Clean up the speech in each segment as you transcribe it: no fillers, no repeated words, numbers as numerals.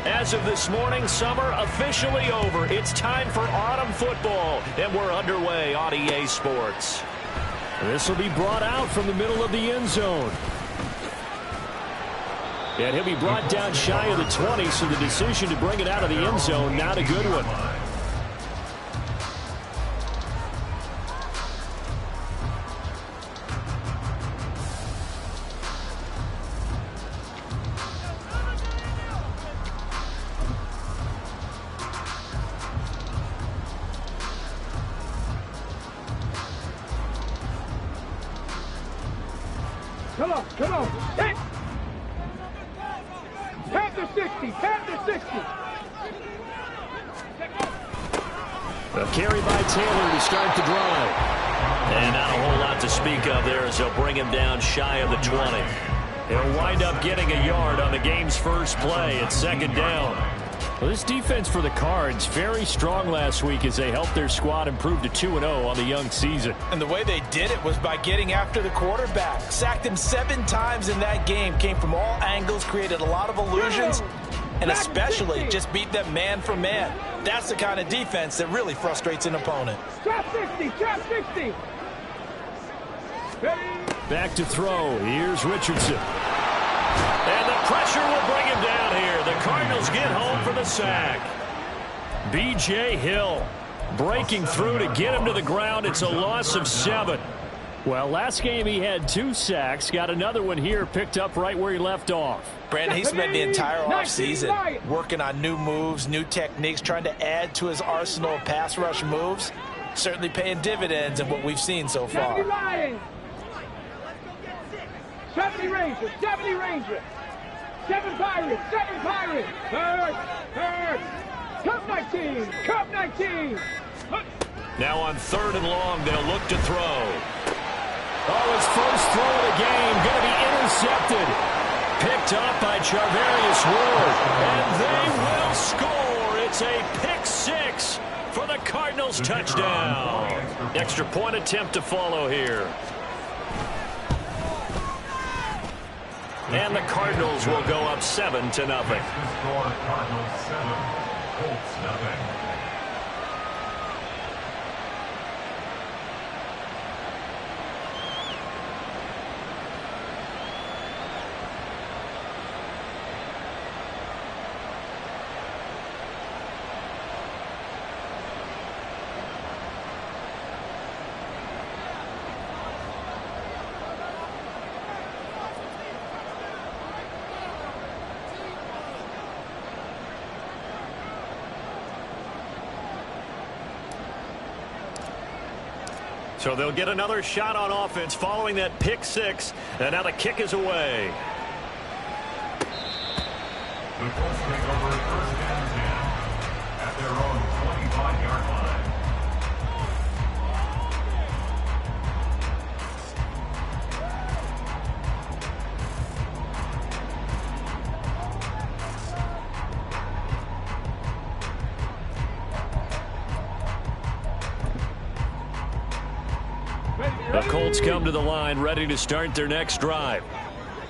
As of this morning, summer officially over. It's time for autumn football, and we're underway on EA Sports. This will be brought out from the middle of the end zone. And he'll be brought down shy of the 20, so the decision to bring it out of the end zone, not a good one. Come on, hit! Panther 60, Panther 60! A carry by Taylor to start the drive. And not a whole lot to speak of there as they'll bring him down shy of the 20. He'll wind up getting a yard on the game's first play. It's second down. Well, this defense for the Cards, very strong last week as they helped their squad improve to 2-0 on the young season. And the way they did it was by getting after the quarterback. Sacked him 7 times in that game. Came from all angles, created a lot of illusions, and especially just beat them man for man. That's the kind of defense that really frustrates an opponent. Trap 60, trap 60! Back to throw. Here's Richardson. And the pressure will bring him down here. The Cardinals get home for the sack. B.J. Hill breaking through to get him to the ground. It's a loss of 7. Well, last game he had 2 sacks. Got another one here picked up right where he left off. Brandon, he spent the entire offseason working on new moves, new techniques, trying to add to his arsenal of pass rush moves. Certainly paying dividends in what we've seen so far. 70 Rangers, 70 Rangers. 7 Pirates, 7 Pirates. Third. Cup 19, Cup 19. Now on 3rd and long, they'll look to throw. Oh, his first throw of the game going to be intercepted. Picked up by Charvarius Ward. And they will score. It's a pick 6 for the Cardinals touchdown. Extra point attempt to follow here. And the Cardinals will go up 7-0. Cardinals 7, Colts nothing. So they'll get another shot on offense following that pick 6. And now the kick is away. The Colts take over 1st and 10 at their own 25-yard line. The Colts come to the line ready to start their next drive.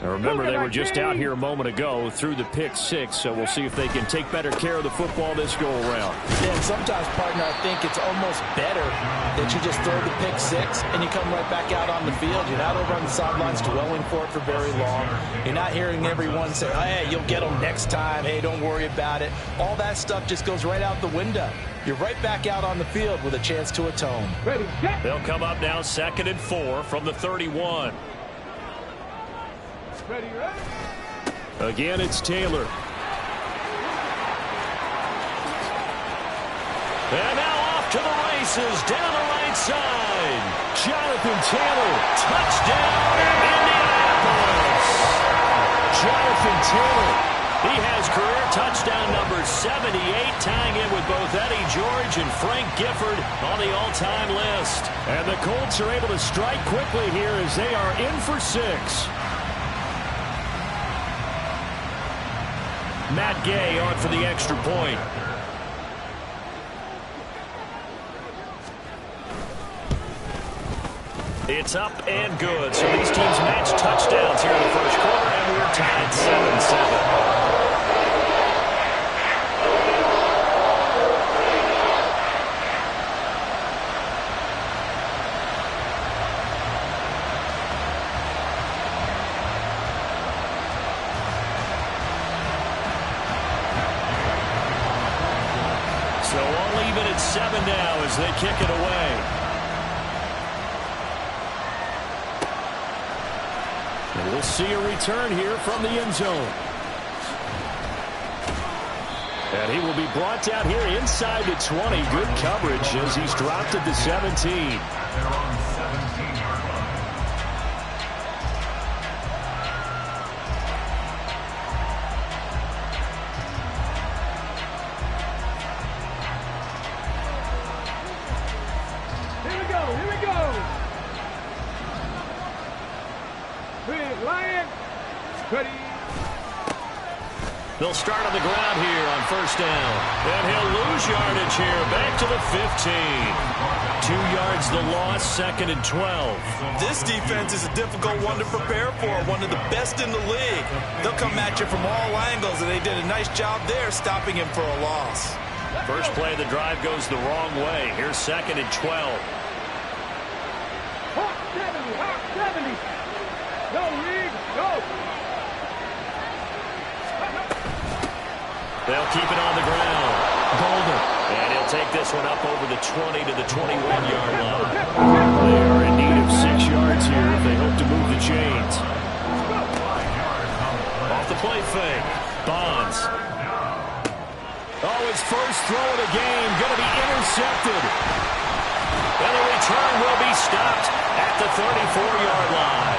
Now remember, they were just out here a moment ago through the pick 6, so we'll see if they can take better care of the football this go-around. Yeah, and sometimes, partner, I think it's almost better that you just throw the pick 6 and you come right back out on the field. You're not over on the sidelines dwelling for it for very long. You're not hearing everyone say, hey, you'll get them next time. Hey, don't worry about it. All that stuff just goes right out the window. You're right back out on the field with a chance to atone. Ready, set. They'll come up now 2nd and 4 from the 31. Ready, ready. Again, it's Taylor. And now off to the races down the right side. Jonathan Taylor. Touchdown, Indianapolis. Jonathan Taylor. He has career touchdown number 78, tying in with both Eddie George and Frank Gifford on the all-time list. And the Colts are able to strike quickly here as they are in for 6. Matt Gay on for the extra point. It's up and good. So these teams match touchdowns here in the first quarter, and we're tied 7-7. So all even at 7 now as they kick it away. And we'll see a return here from the end zone. And he will be brought down here inside the 20. Good coverage as he's dropped at the 17. They're on 17-yard line. Here we go, here we go. Big Lion. Ready. They'll start on the ground here on first down. And he'll lose yardage here. Back to the 15. 2 yards the loss, 2nd and 12. This defense is a difficult one to prepare for, one of the best in the league. They'll come at you from all angles, and they did a nice job there stopping him for a loss. First play of the drive goes the wrong way. Here's 2nd and 12. Hawk 70, Hawk 70. Go, Reed, go. They'll keep it on the ground. Golden. And he'll take this one up over the 20 to the 21-yard line. They are in need of 6 yards here if they hope to move the chains. Off the play fake. Bonds. Oh, his first throw of the game going to be intercepted. And the return will be stopped at the 34-yard line.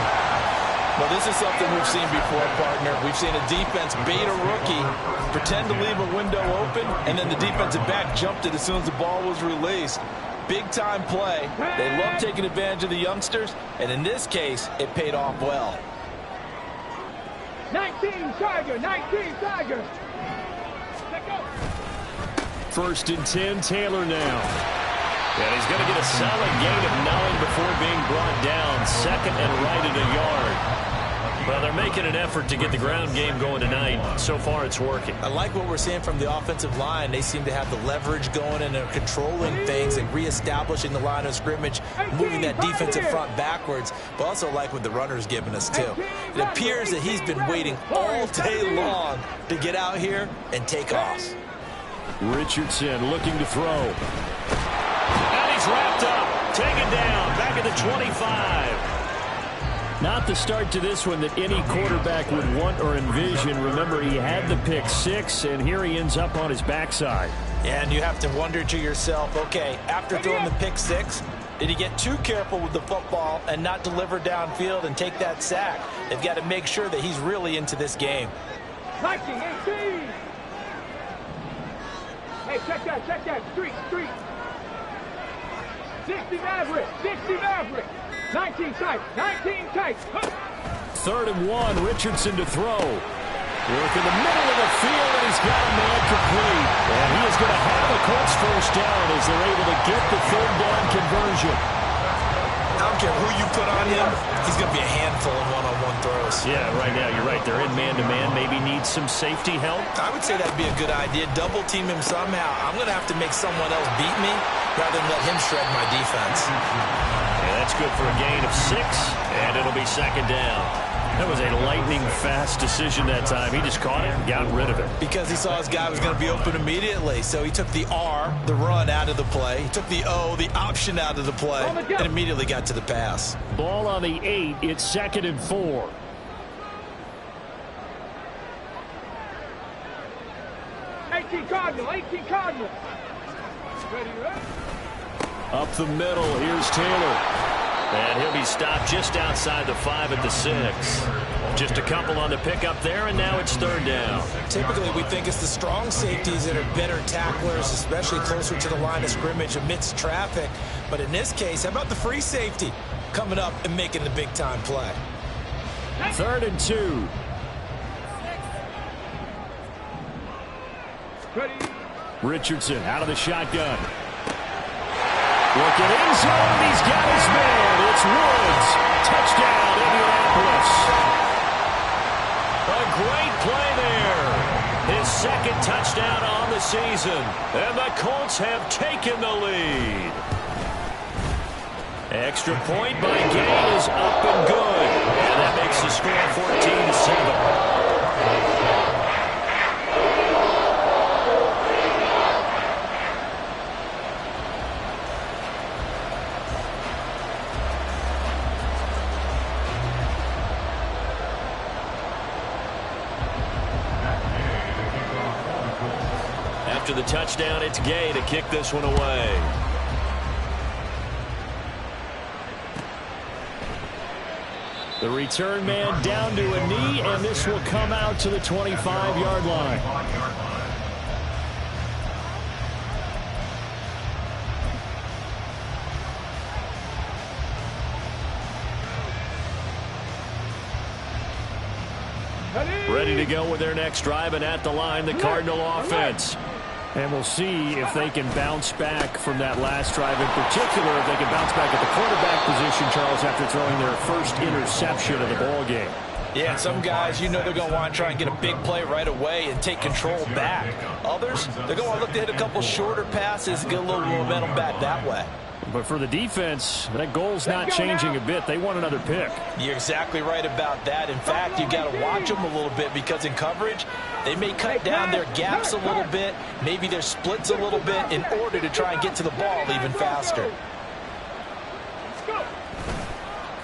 Well, this is something we've seen before, partner. We've seen a defense bait a rookie, pretend to leave a window open, and then the defensive back jumped it as soon as the ball was released. Big-time play. They love taking advantage of the youngsters, and in this case, it paid off well. 19 Tiger, 19 Tiger. Let go. 1st and 10, Taylor now. And he's going to get a solid gain of 9 before being brought down. 2nd and right at a yard. Well, they're making an effort to get the ground game going tonight. So far, it's working. I like what we're seeing from the offensive line. They seem to have the leverage going, and they're controlling things and reestablishing the line of scrimmage, moving that defensive front backwards, but also like what the runner's giving us, too. It appears that he's been waiting all day long to get out here and take off. Richardson looking to throw. And he's wrapped up, taken down, back at the 25. Not the start to this one that any quarterback would want or envision. Remember, he had the pick 6, and here he ends up on his backside. And you have to wonder to yourself, okay, after throwing the pick 6, did he get too careful with the football and not deliver downfield and take that sack? They've got to make sure that he's really into this game. 19, 18. Hey, check that. Street. 60 Maverick. 19 tight. 3rd and 1, Richardson to throw. Work in the middle of the field, and he's got a man complete. And he is going to have the Colts first down as they're able to get the 3rd down conversion. I don't care who you put on him, he's going to be a handful of one-on-one throws. Yeah, right now, you're right. They're in man-to-man. Maybe needs some safety help. I would say that'd be a good idea. Double team him somehow. I'm going to have to make someone else beat me rather than let him shred my defense. Yeah, that's good for a gain of 6, and it'll be 2nd down. That was a lightning-fast decision that time. He just caught it and got rid of it. Because he saw his guy was going to be open immediately. So he took the R, the run, out of the play. He took the O, the option, out of the play, and immediately got to the pass. Ball on the 8. It's 2nd and 4. Cardinal. Ready? Up the middle, here's Taylor. And he'll be stopped just outside the 5 at the 6. Just a couple on the pickup there, and now it's 3rd down. Typically, we think it's the strong safeties that are better tacklers, especially closer to the line of scrimmage amidst traffic. But in this case, how about the free safety coming up and making the big-time play? 3rd and 2. Ready? Richardson out of the shotgun. Looking in zone, he's got his man. It's Woods. Touchdown, Indianapolis. A great play there. His 2nd touchdown on the season. And the Colts have taken the lead. Extra point by Gay is up and good. And that makes the score 14-7. After the touchdown, it's Gay to kick this one away. The return man down to a knee, and this will come out to the 25-yard line. Ready to go with their next drive, and at the line, the Cardinal offense. And we'll see if they can bounce back from that last drive. In particular, if they can bounce back at the quarterback position, Charles, after throwing their first interception of the ball game. Yeah, some guys, you know they're going to want to try and get a big play right away and take control back. Others, they're going to look to hit a couple shorter passes, get a little momentum back that way. But for the defense, that goal's not changing a bit. They want another pick. You're exactly right about that. In fact, you got to watch them a little bit because in coverage, they may cut down their gaps a little bit, maybe their splits a little bit in order to try and get to the ball even faster.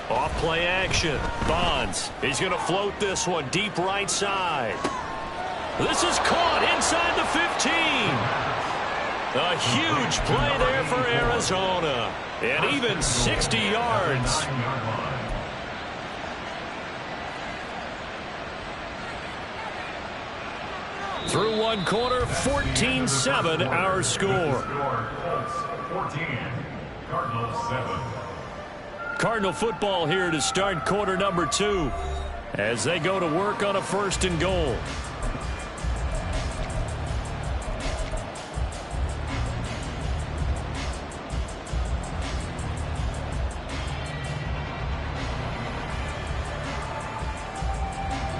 Off play action. Bonds. He's going to float this one deep right side. This is caught inside the 15. A huge play there for Arizona. And even 60 yards. Through one quarter, 14-7 our score. Colts 14, Cardinals 7. Cardinal football here to start quarter number 2 as they go to work on a 1st and goal.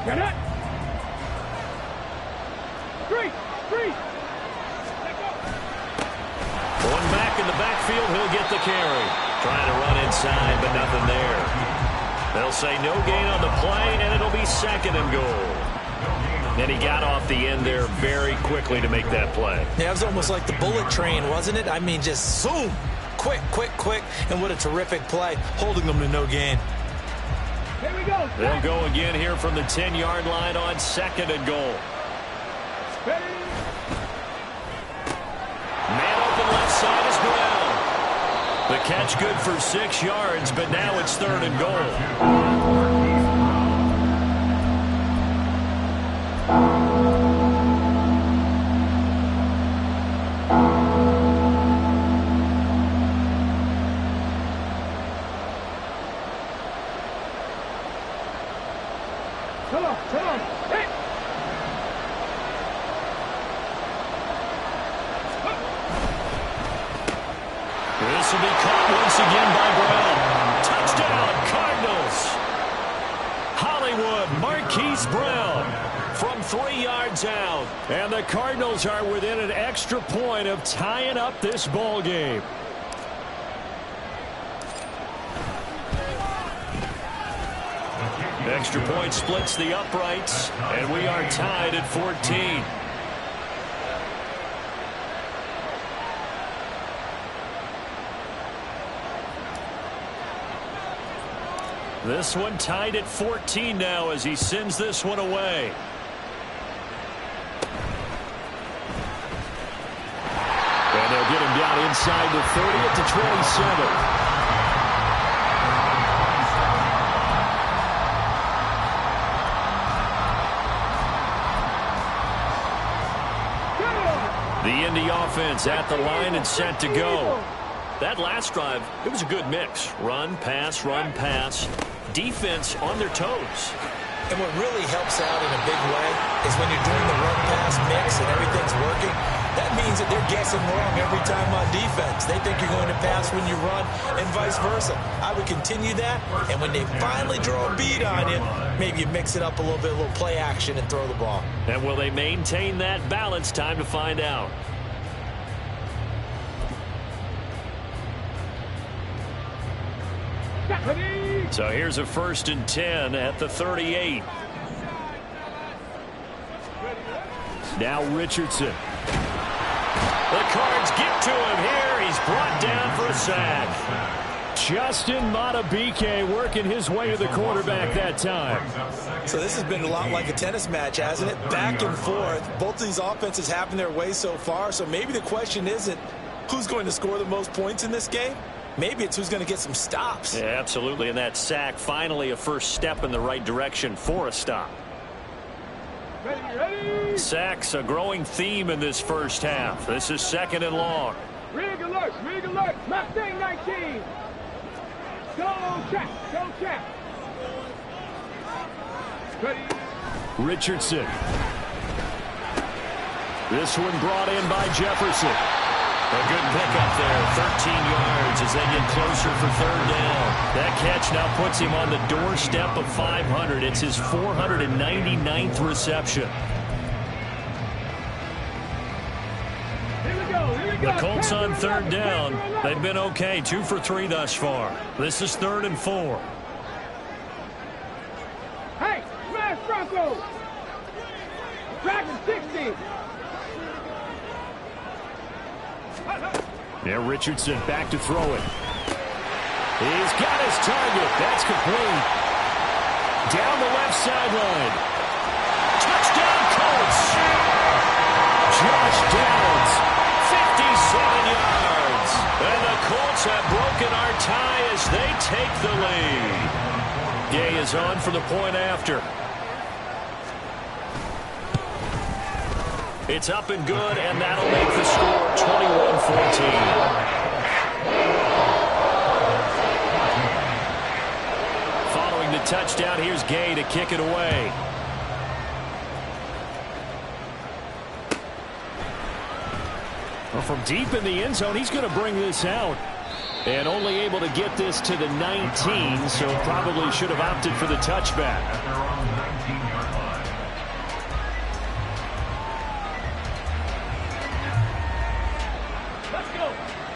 Get it! Three! One back in the backfield, he'll get the carry. Trying to run inside, but nothing there. They'll say no gain on the play, and it'll be 2nd and goal. And he got off the end there very quickly to make that play. Yeah, it was almost like the bullet train, wasn't it? I mean, just zoom! Quick, and what a terrific play, holding them to no gain. Here we go. They'll go again here from the 10-yard line on 2nd and goal. Ready? Man open left side is Brown. The catch good for 6 yards, but now it's 3rd and goal. Come on. Hit! This will be caught once again by Brown. Touchdown, Cardinals. Hollywood, Marquise Brown from 3 yards out. And the Cardinals are within an extra point of tying up this ball game. Extra point splits the uprights, and we are tied at 14. This one tied at 14 now as he sends this one away. And they'll get him down inside the 30 at the 27. The Indy offense at the line and set to go. That last drive, it was a good mix. Run, pass, defense on their toes. And what really helps out in a big way is when you're doing the run-pass mix and everything's working, that means that they're guessing wrong every time on defense. They think you're going to pass when you run and vice versa. I would continue that, and when they finally draw a bead on you, maybe you mix it up a little bit, a little play action, and throw the ball. And will they maintain that balance? Time to find out. So here's a 1st and 10 at the 38. Now Richardson. The Cards get to him here. He's brought down for a sack. Justin Madubuike working his way to the quarterback that time. So this has been a lot like a tennis match, hasn't it? Back and forth. Both of these offenses having their way so far. So maybe the question isn't who's going to score the most points in this game. Maybe it's who's going to get some stops. Yeah, absolutely. And that sack, finally a first step in the right direction for a stop. Ready. Sacks, a growing theme in this first half. This is 2nd and long. Rig alert, rig alert. Mustang 19. Go check, go check. Ready. Richardson. This one brought in by Jefferson. A good pickup there, 13 yards as they get closer for 3rd down. That catch now puts him on the doorstep of 500. It's his 499th reception. Here we go. The Colts on 3rd down. They've been okay, 2 for 3 thus far. This is 3rd and 4. Hey, smash Bronco. Dragon 60. Now Richardson back to throw it. He's got his target. That's complete. Down the left sideline. Touchdown Colts. Josh Downs, 57 yards. And the Colts have broken our tie as they take the lead. Gay is on for the point after. It's up and good, and that'll make the score 21-14. Following the touchdown, here's Gay to kick it away. Well, from deep in the end zone, he's going to bring this out. And only able to get this to the 19, so probably should have opted for the touchback. At their own 19-yard line.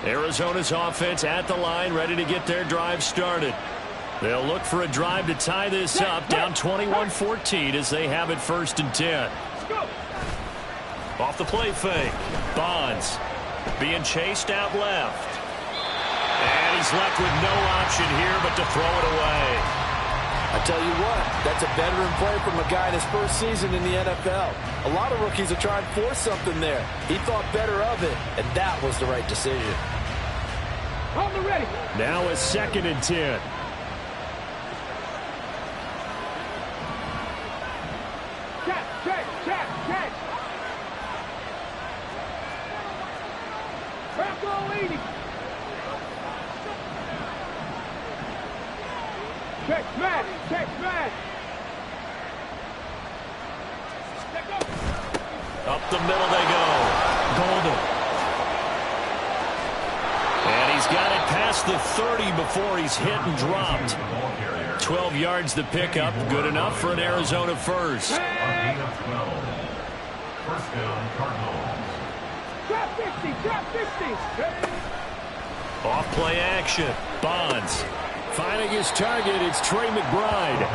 Arizona's offense at the line, ready to get their drive started. They'll look for a drive to tie this up, down 21-14 as they have it 1st and 10. Off the play fake. Bonds being chased out left. And he's left with no option here but to throw it away. I tell you what, that's a veteran play from a guy in his first season in the NFL. A lot of rookies are trying to force something there. He thought better of it, and that was the right decision. On the ready. Now a 2nd and 10. Check. Bronco 80. Check smash. Up the middle they go. Golden. And he's got it past the 30 before he's hit and dropped. 12 yards the pickup. Good enough for an Arizona first. A gain of 12. First down, Cardinals. Drop 50. Off play action. Bonds. Finding his target, it's Trey McBride.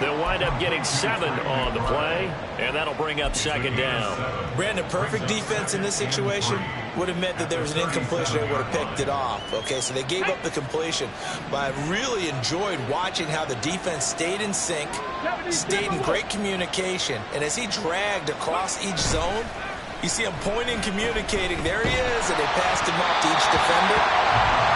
They'll wind up getting 7 on the play, and that'll bring up 2nd down. Brandon, perfect defense in this situation would have meant that there was an incompletion. They would have picked it off. Okay, so they gave up the completion. But I really enjoyed watching how the defense stayed in sync, stayed in great communication. And as he dragged across each zone, you see him pointing, communicating. There he is, and they passed him off to each defender.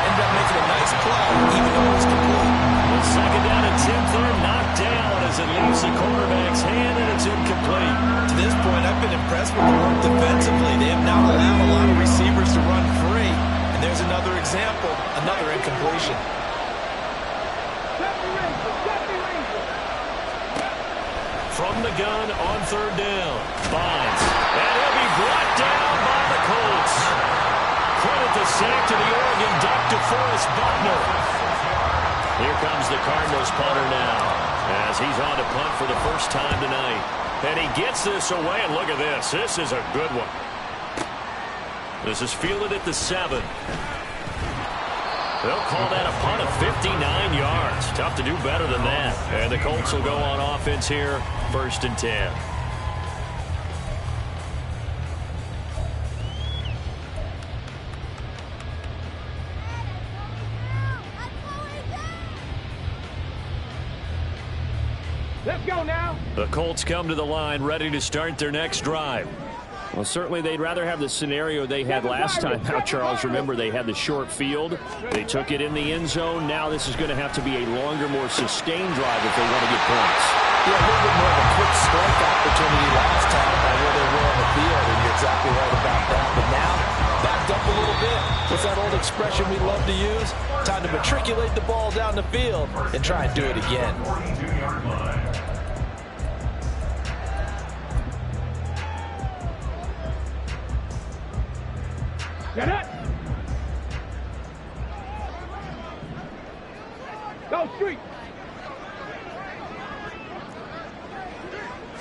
Ended up making a nice play, even though it was complete. Well, 2nd down and 10 there, knocked down as it leaves the quarterback's hand, and it's incomplete. To this point, I've been impressed with the work defensively. They have not allowed a lot of receivers to run free. And there's another example, another incompletion. From the gun on 3rd down, Bonds. And he'll be brought down by the Colts. Credit the sack to the Oregon Duck, DeForest Buckner. Here comes the Cardinals punter now as he's on to punt for the first time tonight. And he gets this away, and look at this. This is a good one. This is fielded at the 7. They'll call that a punt of 59 yards. Tough to do better than that. And the Colts will go on offense here, 1st and 10. Let's go now. The Colts come to the line ready to start their next drive. Well, certainly they'd rather have the scenario they had last time out, Charles. Remember, they had the short field. They took it in the end zone. Now this is going to have to be a longer, more sustained drive if they want to get points. Yeah, a little bit more of a quick strike opportunity last time by where they were on the field, and you're exactly right about that. But now, backed up a little bit. What's that old expression we love to use? Time to matriculate the ball down the field and try and do it again. Get it. Go street.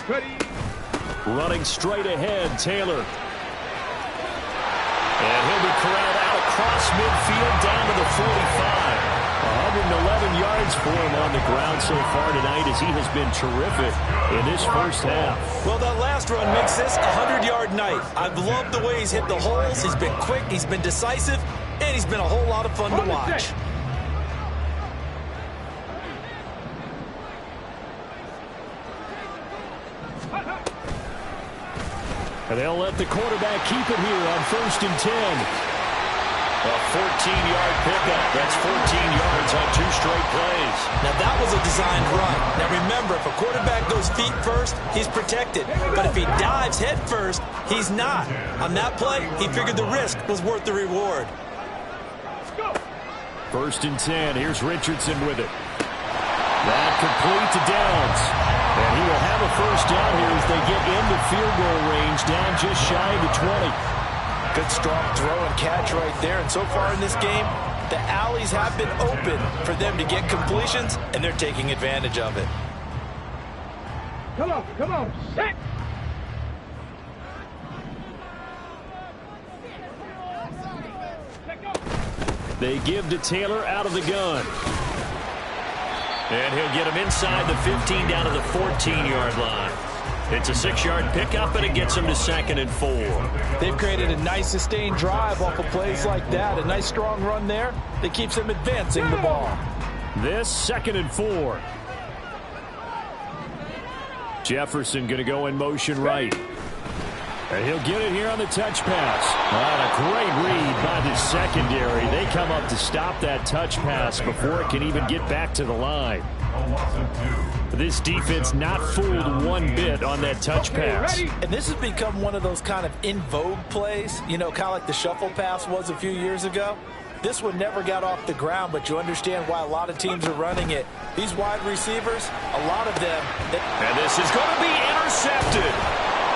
Ready. Running straight ahead, Taylor. And he'll be corralled out across midfield down to the 45. 111 yards for him on the ground so far tonight as he has been terrific in this first half. Well, that last run makes this a 100-yard night. I've loved the way he's hit the holes. He's been quick, he's been decisive, and he's been a whole lot of fun to watch. And they'll let the quarterback keep it here on 1st and 10. A 14-yard pickup. That's 14 yards on 2 straight plays. Now, that was a designed run. Now, remember, if a quarterback goes feet first, he's protected. But if he dives head first, he's not. On that play, he figured the risk was worth the reward. 1st and 10. Here's Richardson with it. That complete to Downs. And he will have a first down here as they get into field goal range, down just shy of the 20. Good strong throw and catch right there. And so far in this game, the alleys have been open for them to get completions, and they're taking advantage of it. Come on, set. They give to Taylor out of the gun. And he'll get him inside the 15 down to the 14-yard line. It's a 6-yard pickup, and it gets him to 2nd and 4. They've created a nice sustained drive off of plays like that. A nice strong run there that keeps them advancing the ball. This 2nd and 4. Jefferson going to go in motion right. And he'll get it here on the touch pass. And a great read by the secondary. They come up to stop that touch pass before it can even get back to the line. This defense not fooled one bit on that touch pass. And this has become one of those kind of in vogue plays, you know, kind of like the shuffle pass was a few years ago. This one never got off the ground, but you understand why a lot of teams are running it. These wide receivers, a lot of them. And this is going to be intercepted.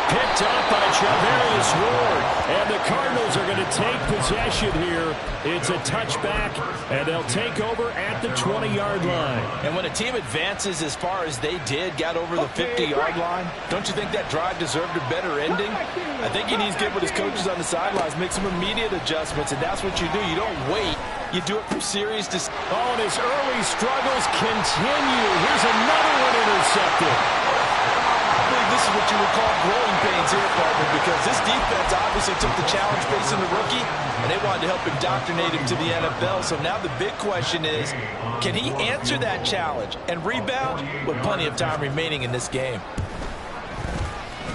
Picked up by Charvarius Ward. And the Cardinals are going to take possession here. It's a touchback, and they'll take over at the 20-yard line. And when a team advances as far as they did, got over the 50-yard line, don't you think that drive deserved a better ending? I think he needs to get with his coaches on the sidelines, make some immediate adjustments, and that's what you do. You don't wait. You do it from series to... Oh, and his early struggles continue. Here's another one intercepted. I believe this is what you would call growing pains here, partner, because this defense obviously took the challenge facing the rookie, and they wanted to help indoctrinate him to the NFL. So now the big question is, can he answer that challenge and rebound with plenty of time remaining in this game?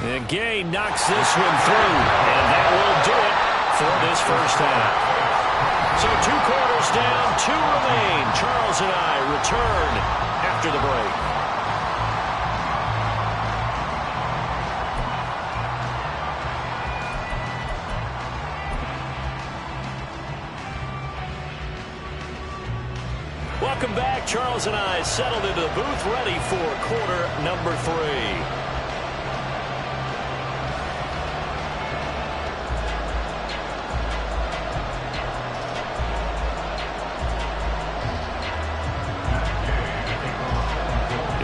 And Gay knocks this one through, and that will do it for this first half. So 2 quarters down, 2 remain. Charles and I return after the break. Welcome back. Charles and I settled into the booth, ready for quarter number 3.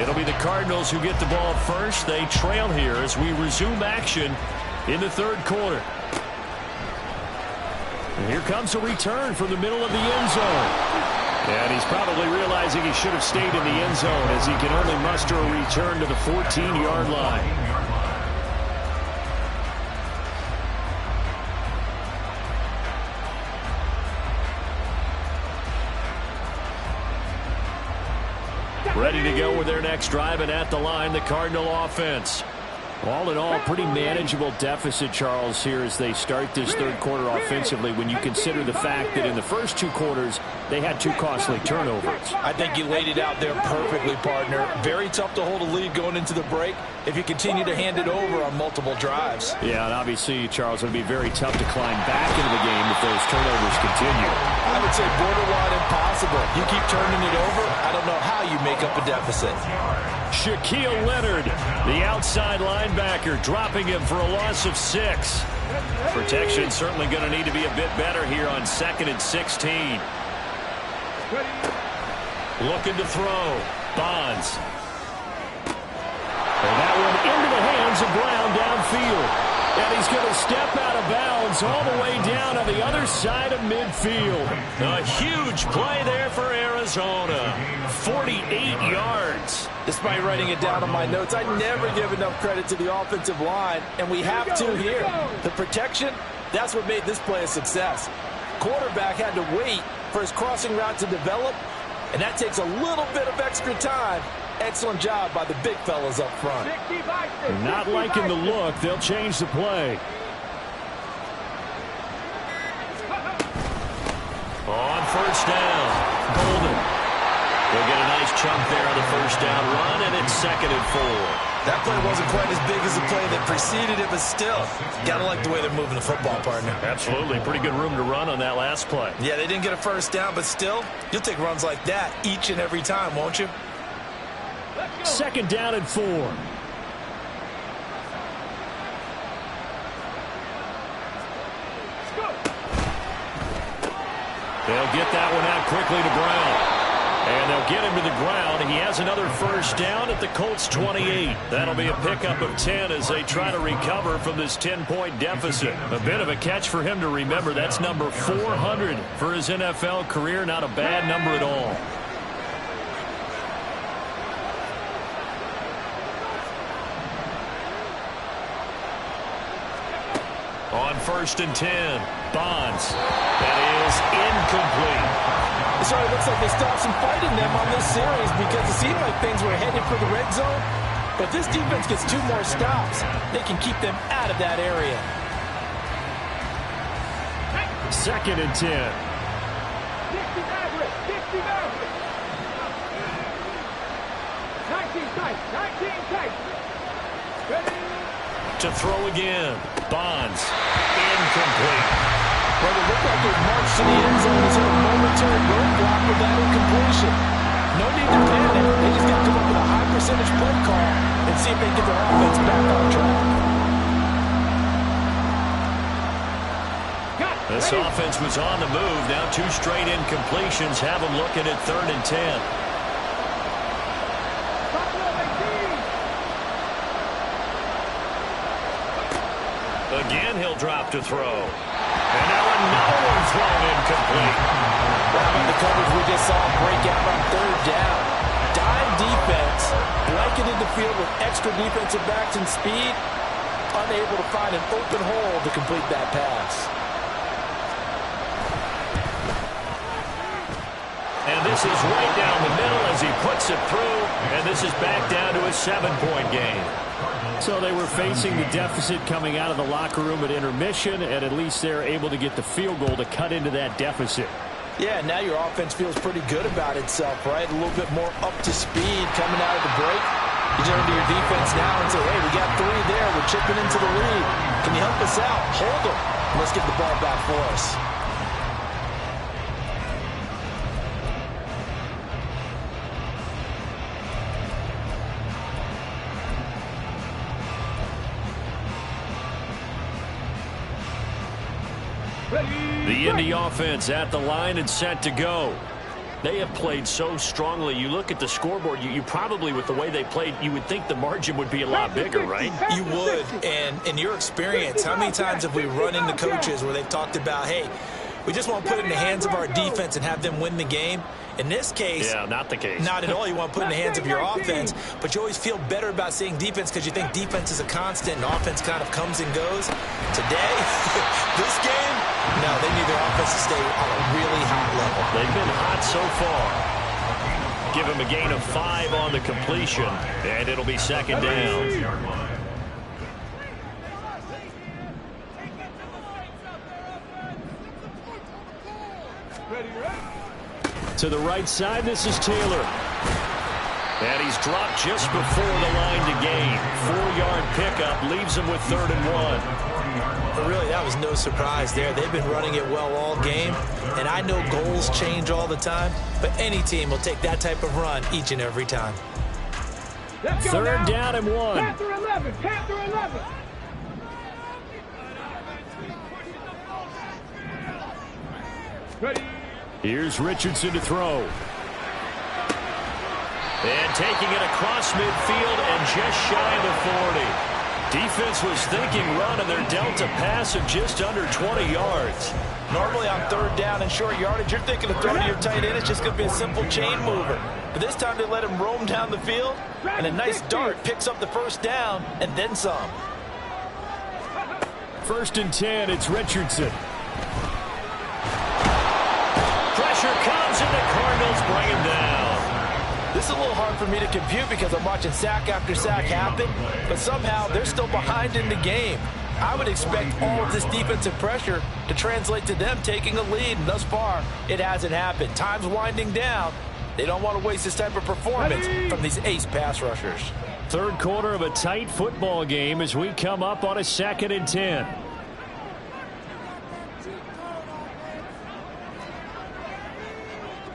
It'll be the Cardinals who get the ball first. They trail here as we resume action in the 3rd quarter. And here comes a return from the middle of the end zone. And he's probably realizing he should have stayed in the end zone as he can only muster a return to the 14-yard line. Ready to go with their next drive, and at the line, the Cardinal offense. All in all, pretty manageable deficit, Charles, here as they start this third quarter offensively when you consider the fact that in the first two quarters, they had two costly turnovers. I think you laid it out there perfectly, partner. Very tough to hold a lead going into the break if you continue to hand it over on multiple drives. Yeah, and obviously, Charles, it would be very tough to climb back into the game if those turnovers continue. I would say borderline impossible. You keep turning it over, I don't know how you make up a deficit. Shaquille Leonard, the outside linebacker, dropping him for a loss of 6. Protection certainly going to need to be a bit better here on 2nd and 16. Looking to throw. Bonds. And that one into the hands of Brown downfield. And he's going to step out of bounds all the way down on the other side of midfield. A huge play there for Arizona. 48 yards. Despite writing it down on my notes, I never give enough credit to the offensive line, and we have to here. The protection, that's what made this play a success. Quarterback had to wait for his crossing route to develop, and that takes a little bit of extra time. Excellent job by the big fellas up front. Not liking the look. They'll change the play. On first down, Golden. They'll get a nice chunk there on the first down run, and it's 2nd and 4. That play wasn't quite as big as the play that preceded it, but still, gotta like the way they're moving the football, partner. Absolutely. Pretty good room to run on that last play. Yeah, they didn't get a first down, but still, you'll take runs like that each and every time, won't you? 2nd down and 4. They'll get that one out quickly to Brown. And they'll get him to the ground. He has another first down at the Colts 28. That'll be a pickup of 10 as they try to recover from this 10-point deficit. A bit of a catch for him to remember. That's number 400 for his NFL career. Not a bad number at all. On 1st and 10, Bonds. That is incomplete. So it looks like they stopped some fighting them on this series because it seemed like things were headed for the red zone. But this defense gets 2 more stops. They can keep them out of that area. 2nd and 10. 60 average, 60 average. 19 tight, 19 tight. Ready? To throw again. Bonds. Incomplete. Well, it looked like it marched to the end zone as a momentary roadblock with that incompletion. No need to panic. They just got to come up with a high percentage play call and see if they can get their offense back on track. This offense was on the move. Now 2 straight incompletions have them looking at 3rd and 10. Again, he'll drop to throw. And now another one thrown incomplete. How about the coverage we just saw break out on 3rd down? Dime defense, blanketed the field with extra defensive backs and speed, unable to find an open hole to complete that pass. And this is right down the middle as he puts it through, and this is back down to a 7-point game. So they were facing the deficit coming out of the locker room at intermission, and at least they're able to get the field goal to cut into that deficit. Yeah, now your offense feels pretty good about itself, right? A little bit more up to speed coming out of the break. You turn to your defense now and say, hey, we got 3 there. We're chipping into the lead. Can you help us out? Hold them. Let's get the ball back for us. The Indy offense at the line and set to go. They have played so strongly. You look at the scoreboard, you probably, with the way they played, you would think the margin would be a lot bigger, right? You would. And in your experience, how many times have we run into coaches where they've talked about, hey, we just want to put it in the hands of our defense and have them win the game? In this case, yeah, not the case. Not at all. You want to put it in the hands of your offense, but you always feel better about saying defense because you think defense is a constant and offense kind of comes and goes. Today, this game, no, they need their offense to stay on a really hot level. They've been hot so far. give him a gain of 5 on the completion, and it'll be second down. To the right side, this is Taylor. And he's dropped just before the line to gain. 4-yard pickup leaves him with 3rd and 1. But really, that was no surprise there. They've been running it well all game, and I know goals change all the time, but any team will take that type of run each and every time. 3rd down and 1. Panther 11, Panther 11. Ready. Here's Richardson to throw. And taking it across midfield and just shy of the 40. Defense was thinking run, and they're dealt a pass of just under 20 yards. Normally on 3rd down and short yardage, you're thinking of throwing to your tight end. It's just going to be a simple chain mover. But this time they let him roam down the field, and a nice dart picks up the 1st down and then some. 1st and 10, it's Richardson. Pressure comes, and the Cardinals bring him down. This is a little hard for me to compute because I'm watching sack after sack happen, but somehow they're still behind in the game. I would expect all of this defensive pressure to translate to them taking a lead, and thus far, it hasn't happened. Time's winding down. They don't want to waste this type of performance from these ace pass rushers. 3rd quarter of a tight football game as we come up on a 2nd and 10.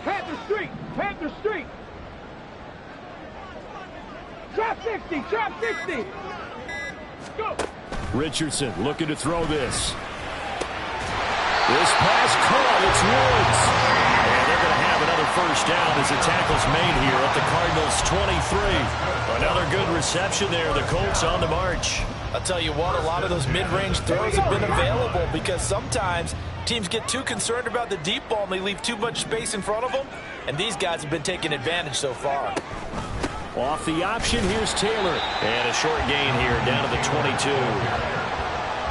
Panther Street, Panther Street. Drop 60, drop 60. Go. Richardson looking to throw this. This pass caught. It's Woods. And they're going to have another 1st down as the tackle's made here at the Cardinals' 23. Another good reception there. The Colts on the march. I'll tell you what, a lot of those mid-range throws have been available because sometimes teams get too concerned about the deep ball and they leave too much space in front of them, and these guys have been taking advantage so far. Off the option, here's Taylor. And a short gain here down to the 22.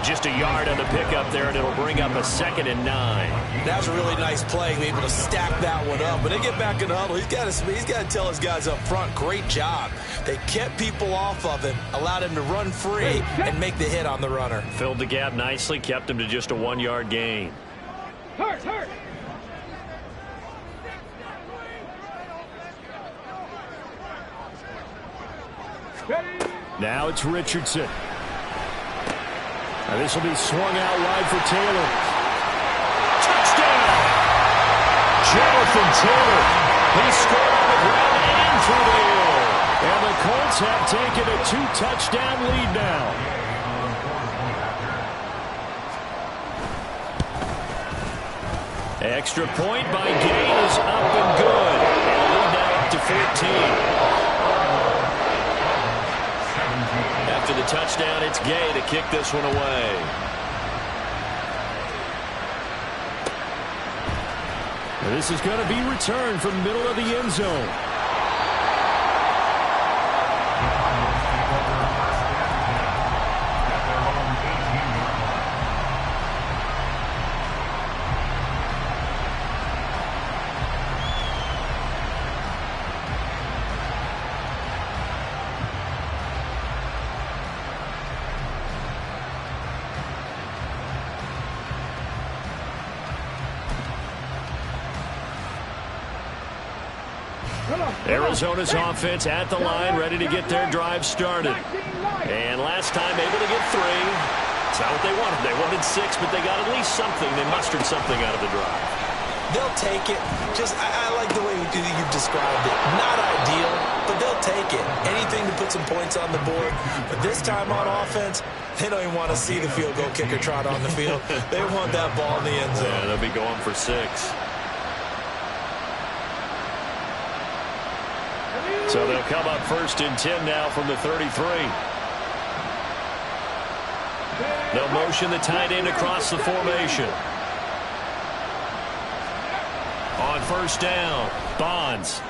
Just a yard on the pickup there, and it'll bring up a 2nd and 9. That's a really nice play, able to stack that one up. But they get back in the huddle. He's got to tell his guys up front, great job. They kept people off of him, allowed him to run free, and make the hit on the runner. Filled the gap nicely, kept him to just a 1-yard gain. Hurt. Now it's Richardson. Now this will be swung out wide for Taylor. Touchdown! Jonathan Taylor. He scored on the ground and through the air. And the Colts have taken a 2-touchdown lead now. Extra point by Gay is up and good. And a lead now up to 14. After the touchdown, it's Gay to kick this one away. This is going to be returned from the middle of the end zone. Arizona's offense at the line, ready to get their drive started. And last time able to get 3. It's not what they wanted. They wanted 6, but they got at least something. They mustered something out of the drive. They'll take it. I like the way you've described it. Not ideal, but they'll take it. Anything to put some points on the board. But this time on offense, they don't even want to see the field goal kicker trot on the field. They want that ball in the end zone. Yeah, they'll be going for 6. So they'll come up 1st and 10 now from the 33. They'll motion the tight end across the formation. On 1st down, Bonds.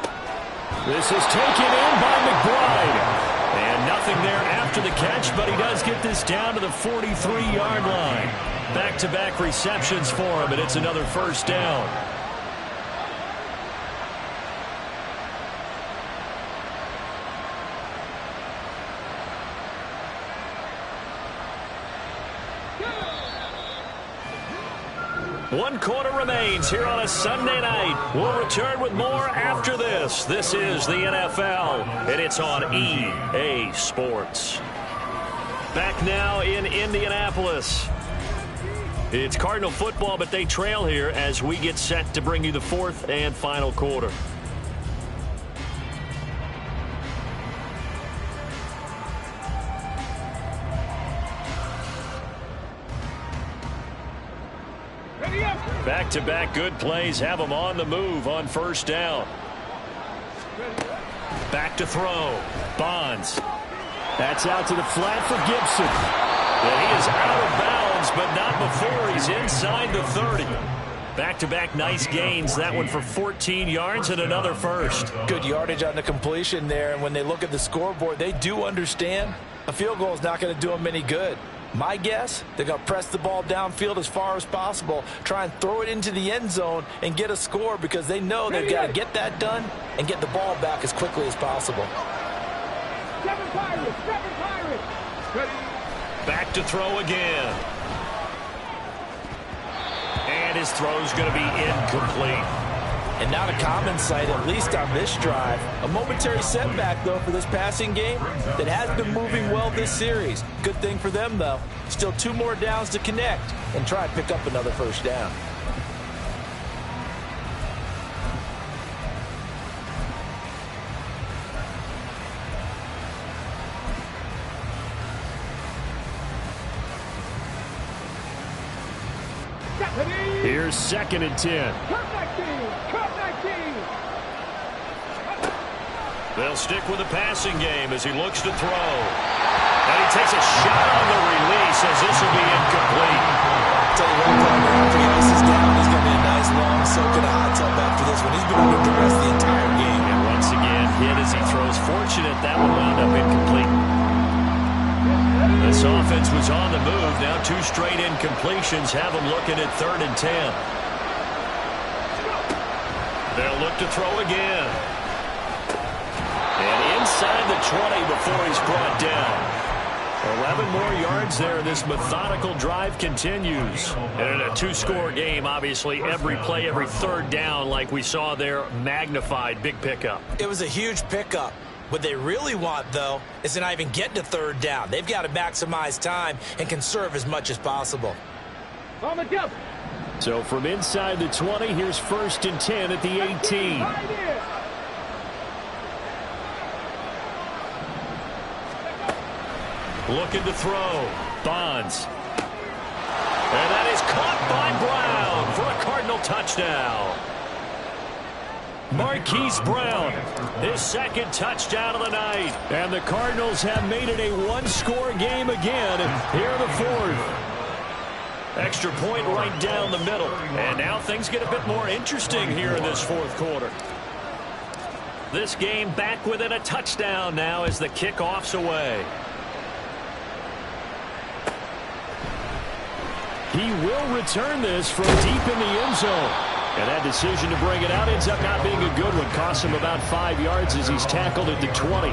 This is taken in by McBride. And nothing there after the catch, but he does get this down to the 43-yard line. Back-to-back receptions for him, and it's another 1st down. 1 quarter remains here on a Sunday night. We'll return with more after this. This is the NFL, and it's on EA Sports. Back now in Indianapolis. It's Cardinal football, but they trail here as we get set to bring you the 4th and final quarter. Back-to-back good plays have them on the move on first down. Back to throw. Bonds. That's out to the flat for Gibson. And he is out of bounds, but not before he's inside the 30. Back-to-back nice gains. That one for 14 yards and another first. Good yardage on the completion there, and when they look at the scoreboard, they do understand a field goal is not going to do them any good. My guess, they're going to press the ball downfield as far as possible, try and throw it into the end zone and get a score because they know they've got to get that done and get the ball back as quickly as possible. 7 Pirates, 7 Pirates. Ready. Back to throw again. And his throw's going to be incomplete. And not a common sight, at least on this drive. A momentary setback, though, for this passing game that has been moving well this series. Good thing for them, though. Still 2 more downs to connect and try and pick up another first down. Here's 2nd and 10. They'll stick with the passing game as he looks to throw. And he takes a shot on the release as this will be incomplete. Tell you what, partner, after he ices down, he's going to be a nice long soak in a hot tub after this one. He's been under duress the entire game. And once again, hit as he throws. Fortunate that one wound up incomplete. This offense was on the move. Now 2 straight incompletions have them looking at 3rd and 10. They'll look to throw again. And inside the 20 before he's brought down. 11 more yards there. This methodical drive continues. And in a 2-score game, obviously, every play, every 3rd down, like we saw there, magnified. Big pickup. It was a huge pickup. What they really want, though, is to not even get to 3rd down. They've got to maximize time and conserve as much as possible. On the jump. So from inside the 20, here's 1st and 10 at the 18. Looking to throw. Bonds. And that is caught by Brown for a Cardinal touchdown. Marquise Brown, his 2nd touchdown of the night. And the Cardinals have made it a 1-score game again here in the 4th. Extra point right down the middle. And now things get a bit more interesting here in this 4th quarter. This game back within a touchdown now as the kickoff's away. He will return this from deep in the end zone. And that decision to bring it out ends up not being a good one. Costs him about 5 yards as he's tackled at the 20.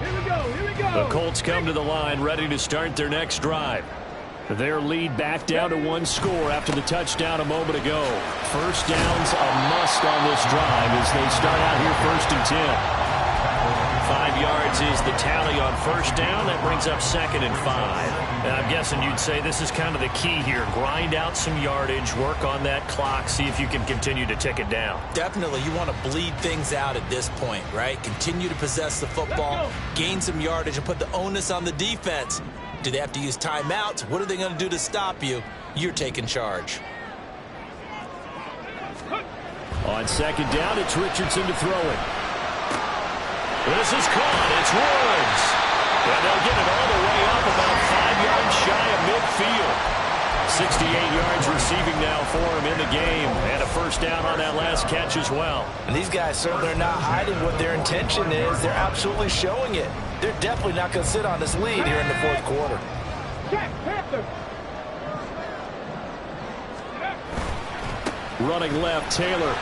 Here we go. The Colts come to the line ready to start their next drive. Their lead back down to 1 score after the touchdown a moment ago. First down's a must on this drive as they start out here 1st and 10. 5 yards is the tally on first down. That brings up 2nd and 5. And I'm guessing you'd say this is kind of the key here. Grind out some yardage, work on that clock, see if you can continue to tick it down. Definitely, you want to bleed things out at this point, right? Continue to possess the football, gain some yardage, and put the onus on the defense. Do they have to use timeouts? What are they going to do to stop you? You're taking charge. On 2nd down, it's Richardson to throw it. This is caught. It's Woods. And they'll get it all the way up about 5 yards shy of midfield. 68 yards receiving now for him in the game. And a first down on that last catch as well. And these guys certainly are not hiding what their intention is. They're absolutely showing it. They're definitely not going to sit on this lead here in the 4th quarter. Check, Panther. Running left, Taylor.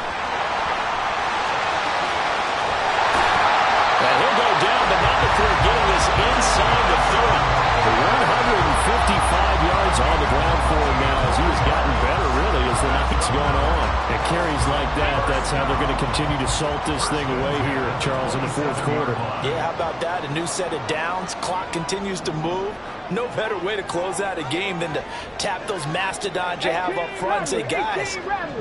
And he'll go down, but not before getting this inside the 30. 155 yards on the ground for him now as he has gotten better, really, as the night's gone on. And carries like that, that's how they're going to continue to salt this thing away here, Charles, in the fourth quarter. Yeah, how about that? A new set of downs. Clock continues to move. No better way to close out a game than to tap those mastodons you have up front and say, guys,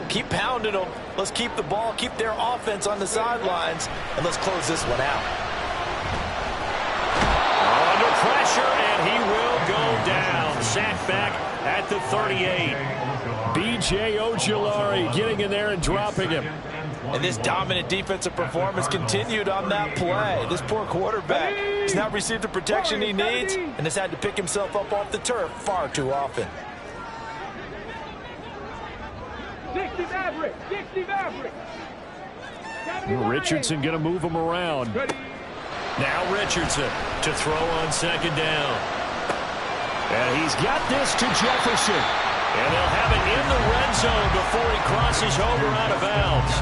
keep pounding them. Let's keep the ball, keep their offense on the sidelines, and let's close this one out. Under pressure, and he will go down. Sacked back at the 38. B.J. Ojulari getting in there and dropping him. And this dominant defensive performance continued on that play. This poor quarterback has not received the protection he needs and has had to pick himself up off the turf far too often. 60 Maverick. 60 Maverick. Richardson going to move him around. Now Richardson to throw on second down. And he's got this to Jefferson. And they'll have it in the red zone before he crosses over out of bounds.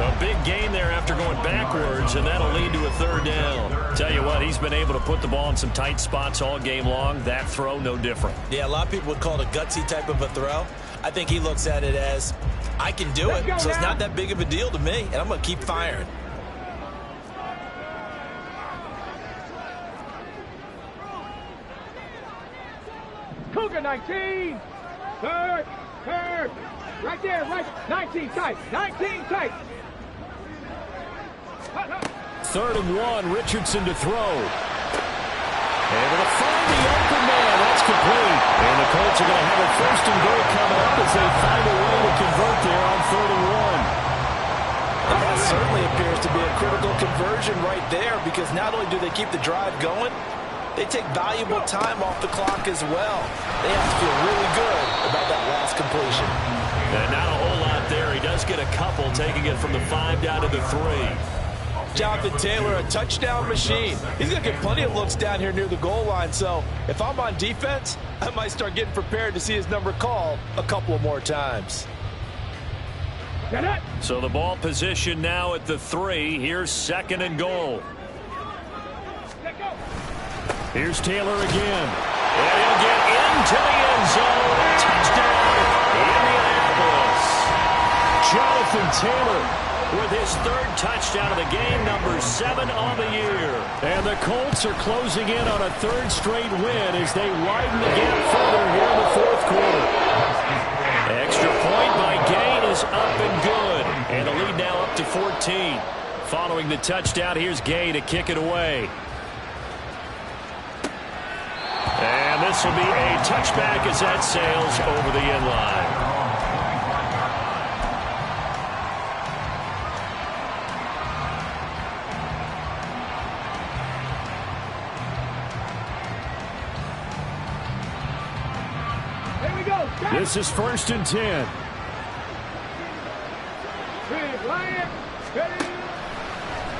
A big gain there after going backwards, and that'll lead to a third down. Tell you what, he's been able to put the ball in some tight spots all game long. That throw, no different. Yeah, a lot of people would call it a gutsy type of a throw. I think he looks at it as, I can do it, so it's not that big of a deal to me, and I'm going to keep firing. Cougar 19. Third. Right there, right. 19 tight. 19 tight. Third and one, Richardson to throw. Able to find the open man. That's complete. And the Colts are going to have a first and goal coming up as they find a way to convert there on third and one. That certainly appears to be a critical conversion right there, because not only do they keep the drive going, they take valuable time off the clock as well. They have to feel really good about that last completion. And not a whole lot there. He does get a couple, taking it from the 5 down to the 3. Jonathan Taylor, a touchdown machine. He's going to get plenty of looks down here near the goal line. So if I'm on defense, I might start getting prepared to see his number called a couple of more times. So the ball position now at the 3. Here's second and goal. Here's Taylor again. And he'll get into the end zone. Touchdown, Indianapolis. Jonathan Taylor with his third touchdown of the game, number 7 on the year. And the Colts are closing in on a third straight win as they widen the gap further here in the fourth quarter. Extra point by Gain is up and good. And the lead now up to 14. Following the touchdown, here's Gay to kick it away. And this will be a touchback as that sails over the end line. Here we go. This is first and 10.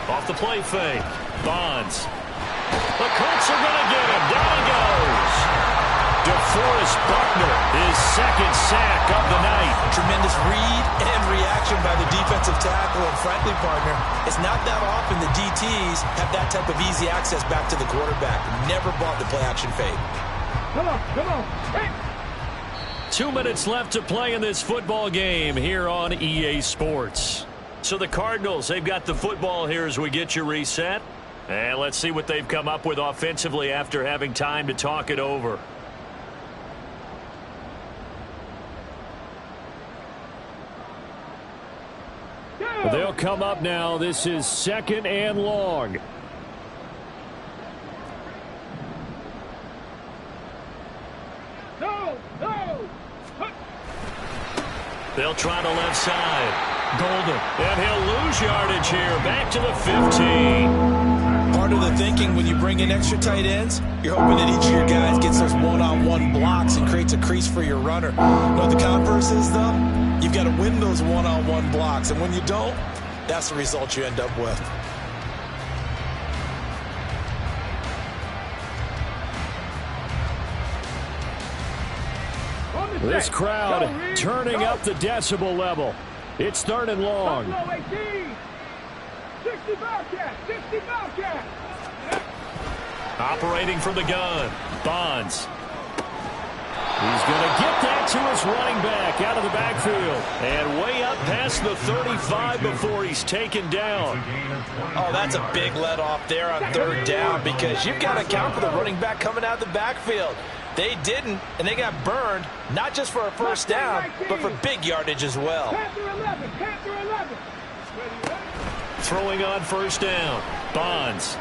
Off the play fake. Bonds. The Colts are going to get him. Down he goes. DeForest Buckner, his second sack of the night. Tremendous read and reaction by the defensive tackle. And frankly, partner, it's not that often the DTs have that type of easy access back to the quarterback. Never bought the play action fade. Come on. Hey. 2 minutes left to play in this football game here on EA Sports. So the Cardinals, they've got the football here as we get you reset. And let's see what they've come up with offensively after having time to talk it over. They'll come up now. This is second and long. No. They'll try the left side. Golden. And he'll lose yardage here. Back to the 15. Part of the thinking when you bring in extra tight ends, you're hoping that each of your guys gets those one-on-one blocks and creates a crease for your runner. You know what the converse is, though? You've got to win those one-on-one blocks. And when you don't, that's the result you end up with. This crowd turning up the decibel level. It's 3rd and long. 60 Bobcat, 60 Bobcat. Operating from the gun, Bonds. He's going to get that to his running back out of the backfield. And way up past the 35 before he's taken down. Oh, that's a big let off there on 3rd down because you've got to account for the running back coming out of the backfield. They didn't, and they got burned, not just for a first down, but for big yardage as well. Panther 11, Panther 11. Throwing on 1st down, Bonds.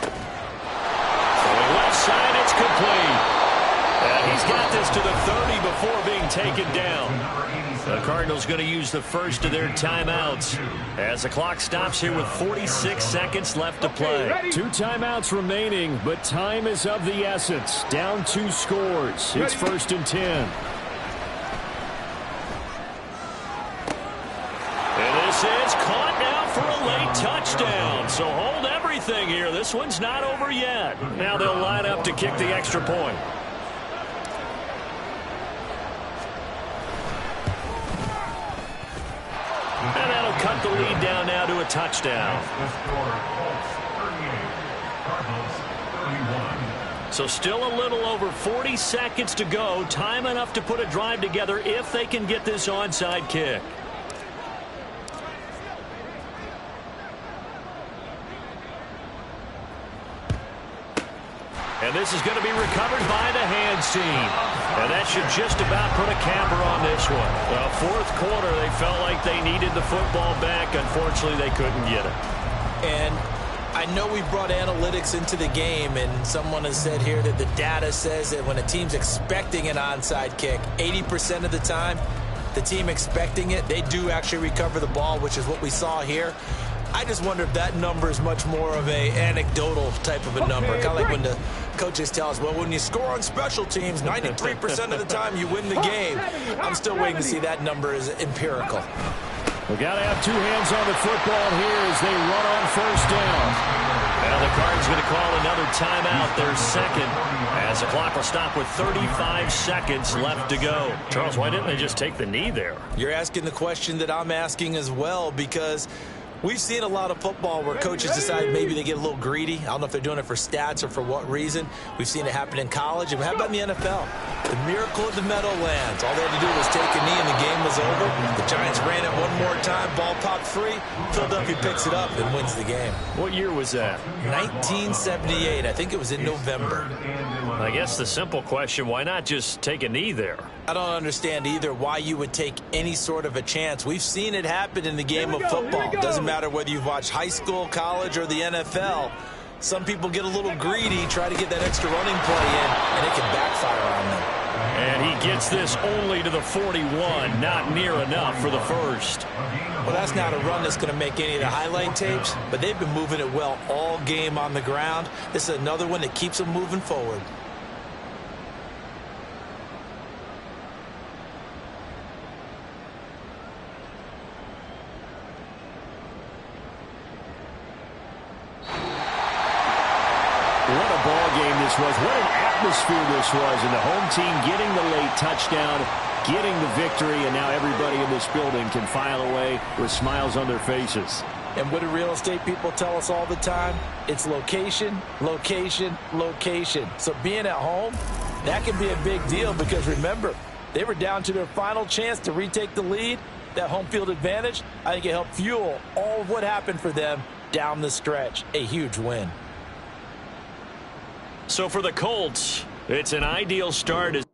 Throwing left side, it's complete. And he's got this to the 30 before being taken down. The Cardinals going to use the first of their timeouts as the clock stops here with 46 seconds left to play. 2 timeouts remaining, but time is of the essence. Down 2 scores. It's 1st and 10. And this is caught now for a late touchdown. So hold everything here. This one's not over yet. Now they'll line up to kick the extra point. And that'll cut the lead down now to a touchdown. So still a little over 40 seconds to go. Time enough to put a drive together if they can get this onside kick. And this is going to be recovered by the hands team. And that should just about put a capper on this one. Well, 4th quarter, they felt like they needed the football back. Unfortunately, they couldn't get it. And I know we brought analytics into the game, and someone has said here that the data says that when a team's expecting an onside kick, 80% of the time, the team expecting it, they do actually recover the ball, which is what we saw here. I just wonder if that number is much more of a anecdotal type of a number. Kind of like when the coaches tell us, well, when you score on special teams, 93% of the time you win the game. I'm still waiting to see that number is empirical. We got to have 2 hands on the football here as they run on 1st down. Now the Cardinals going to call another timeout, their second, as the clock will stop with 35 seconds left to go. Charles, why didn't they just take the knee there? You're asking the question that I'm asking as well, because we've seen a lot of football where coaches decide maybe they get a little greedy. I don't know if they're doing it for stats or for what reason. We've seen it happen in college. And how about in the NFL? The miracle of the Meadowlands. All they had to do was take a knee and the game was over. The Giants ran it one more time. Ball popped free. Philadelphia picks it up and wins the game. What year was that? 1978. I think it was in November. I guess the simple question, why not just take a knee there? I don't understand either why you would take any sort of a chance. We've seen it happen in the game of football. Doesn't matter whether you've watched high school, college, or the NFL. Some people get a little greedy, try to get that extra running play in, and it can backfire on them. And he gets this only to the 41, not near enough for the first. Well, that's not a run that's going to make any of the highlight tapes, but they've been moving it well all game on the ground. This is another one that keeps them moving forward. What a ball game this was. What an atmosphere this was. And the home team getting the late touchdown, getting the victory, and now everybody in this building can file away with smiles on their faces. And what do real estate people tell us all the time? It's location, location, location. So being at home, that can be a big deal because remember, they were down to their final chance to retake the lead. That home field advantage, I think it helped fuel all of what happened for them down the stretch. A huge win. So for the Colts, it's an ideal start.